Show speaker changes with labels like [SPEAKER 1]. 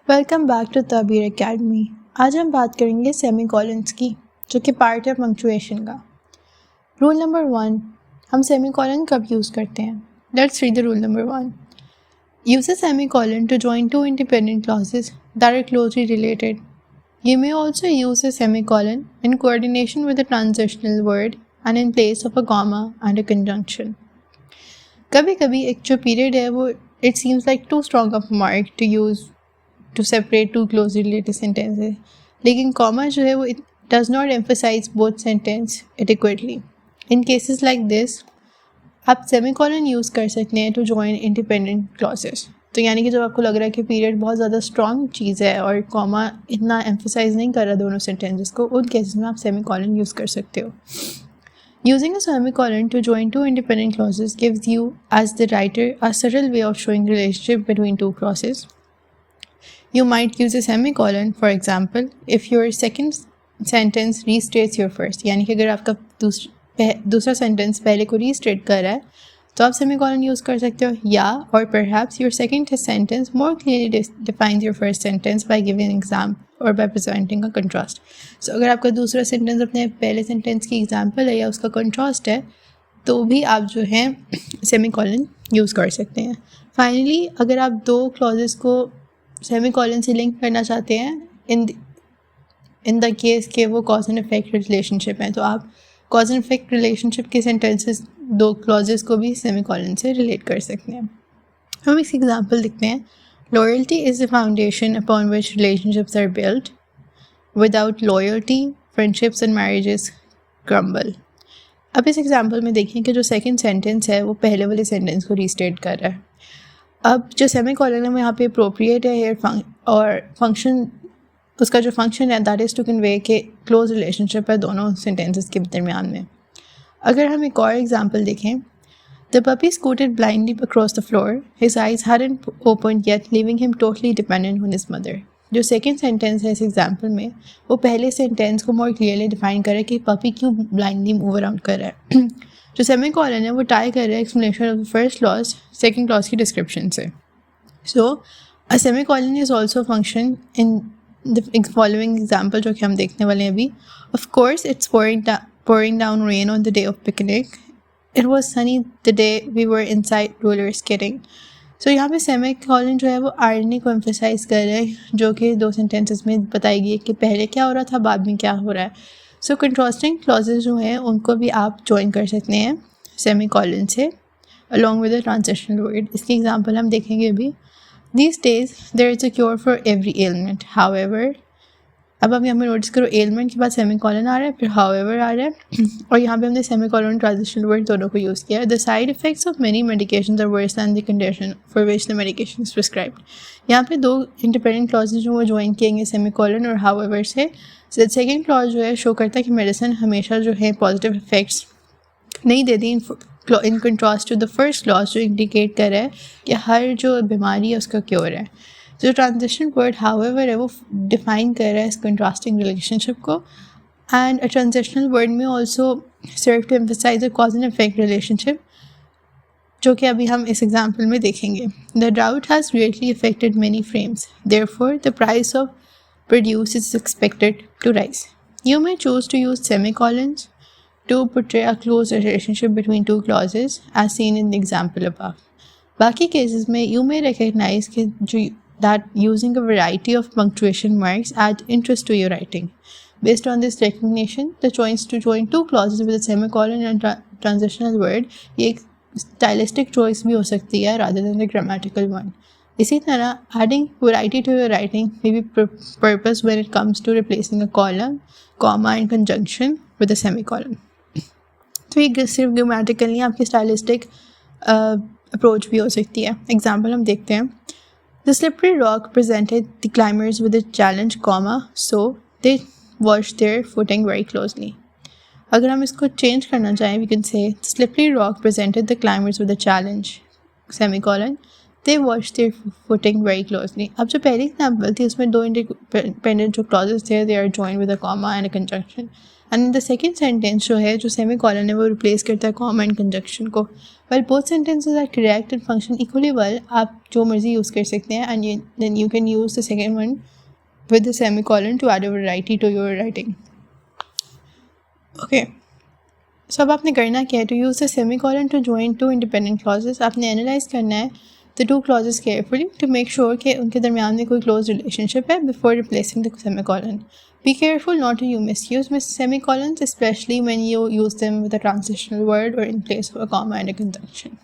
[SPEAKER 1] Welcome back to Tabeer academy. आज हम बात करेंगे सेमीकोलन्स की, जो कि पार्ट है पंक्चुएशन का। रूल नंबर 1, हम सेमीकोलन कब यूज़ करते हैं? Let's read the rule number 1. Use a semicolon to join two independent clauses that are closely related. You may also use a semicolon in coordination with a transitional word and in place of a comma and a conjunction. कभी कभी एक जो period है वो it seems like too strong of a mark to use to separate two closely related sentences. लेकिन comma जो है वो it does not emphasize both sentence adequately. In cases like this, आप semicolon यूज़ कर सकते हैं to join independent clauses. तो यानी कि जब आपको लग रहा है कि पीरियड बहुत ज़्यादा स्ट्रॉन्ग चीज़ है और कॉमा इतना एम्फोसाइज नहीं कर रहा दोनों सेंटेंसेस को, उन केसेस में आप सेमीकोलन यूज़ कर सकते हो. Using a semicolon to join two independent clauses gives you, as the writer, a subtle way of showing relationship between two clauses. You might use a semicolon, for example, if your second sentence restates your first. यानी कि अगर आपका दूसरा sentence पहले को restate कर रहा है तो आप सेमीकोलन यूज़ कर सकते हो, या और perhaps your second sentence more clearly defines your first sentence by giving an example or by presenting a contrast. So अगर आपका दूसरा सेंटेंस अपने पहले सेंटेंस की एग्जाम्पल है या उसका कंट्रास्ट है तो भी आप जो है सेमीकोलन यूज़ कर सकते हैं. फाइनली, अगर आप दो क्लॉजेस को सेमीकोलन से लिंक करना चाहते हैं इन द केस के वो कॉज एंड इफेक्ट रिलेशनशिप है, तो आप कॉज एंड इफेक्ट रिलेशनशिप के सेंटेंसेस दो क्लॉजेस को भी सेमीकोलन से रिलेट कर सकते हैं. हम इस एग्जांपल देखते हैं. Loyalty is the foundation upon which relationships are built. Without loyalty friendships and marriages crumble. अब इस एग्जांपल में देखें कि जो सेकंड सेंटेंस है वो पहले वाले सेंटेंस को रीस्टेट कर रहा है. अब जो सेमीकोलन है वो यहाँ पे अप्रोप्रिएट है और फंक्शन उसका जो फंक्शन है दैट इज़ टू कन्वे के क्लोज रिलेशनशिप है दोनों सेंटेंसेस के दरमियान में. अगर हम एक और एग्जांपल देखें. The puppy scooted blindly across the floor. His eyes hadn't opened yet, leaving him totally dependent on his mother. जो सेकेंड सेंटेंस है इस एग्जांपल में वो पहले सेंटेंस को मोर क्लियरली डिफाइन करे कि पपी क्यों ब्लाइंडली मूव अराउंड कर रहा है. जो सेमीकोलन है वो टाई कर रहा है explanation of the first clause second clause की डिस्क्रिप्शन से. So a semicolon is also function in the following example जो कि हम देखने वाले हैं अभी. Of course, it's pouring down rain on the day of picnic. It was sunny the day we were inside roller skating. So यहाँ पे semicolon जो है वो आयरनी को एम्फेसाइज कर रहे हैं जो कि दो सेंटेंसेस में बताएगी कि पहले क्या हो रहा था बाद में क्या हो रहा है. सो कंट्रास्टिंग क्लॉजेज जो हैं उनको भी आप ज्वाइन कर सकते हैं सेमीकोलन से along with a transitional word. इसकी एग्जाम्पल हम देखेंगे अभी. These days, there is a cure for every ailment. However, अब हम यहाँ पे नोटिस करो ailment के बाद सेमीकोलन आ रहा है, फिर however आ रहा है और यहाँ पे हमने सेमीकोलन ट्रांजिशनल वर्ड दोनों को यूज़ किया है. The side effects of many medications are worse than the condition for which the medication is prescribed. यहाँ पे दो इंडिपेंडेंट क्लॉजेज जो वो ज्वाइन किएंगे सेमीकोलन और however से. सेकेंड क्लॉज जो है शो करता है कि मेडिसिन हमेशा जो है पॉजिटिव इफेक्ट्स नहीं देती in contrast to the first clause जो इंडिकेट कर रहा है कि हर जो बीमारी है उसका क्योर है. जो ट्रांजिशन वर्ड हाउएवर है वो डिफाइन कर रहा है इस कंट्रास्टिंग रिलेशनशिप को. And a transitional word may also serve to emphasize a cause and effect relationship जो कि अभी हम इस एग्जाम्पल में देखेंगे. The drought has greatly affected many farms. Therefore the price of produce is expected to rise. You may choose to use semicolons to portray a close relationship between two clauses as seen in the example above. बाकी cases में you may recognize that using a variety of punctuation marks add interest to your writing. Based on this recognition, the choice to join two clauses with a semicolon and transitional word ये एक stylistic choice भी हो सकती है rather than the grammatical one. इसी तरह adding variety to your writing may be purpose when it comes to replacing a colon, comma and conjunction with a semicolon. तो ये सिर्फ ग्रामेटिकल नहीं आपकी स्टाइलिस्टिक अप्रोच भी हो सकती है. एग्जाम्पल हम देखते हैं. The slippery rock presented the climbers with a challenge comma so they watch their footing very closely. अगर हम इसको चेंज करना चाहें we can say the slippery rock presented the climbers with a challenge semicolon They watched their footing very closely. अब जो पहली example थी उसमें दो इंडिपेंडेंट जो क्लॉजेस थे they are joined with a comma and a conjunction. And in the second sentence जो है जो semicolon है वो replace करता है comma and conjunction को. While both sentences are correct and function equally well, आप जो मर्जी यूज़ कर सकते हैं and then you can use the second one with the semicolon to add a variety to your writing. Okay. So अब आपने करना क्या है to use the semicolon to join two independent clauses. आपने analyze करना है the two clauses carefully to make sure कि उनके दरमियान में कोई close relationship है before replacing the semicolon. Be careful not to misuse semicolons, especially when you use them with a transitional word or in place of a comma and a conjunction.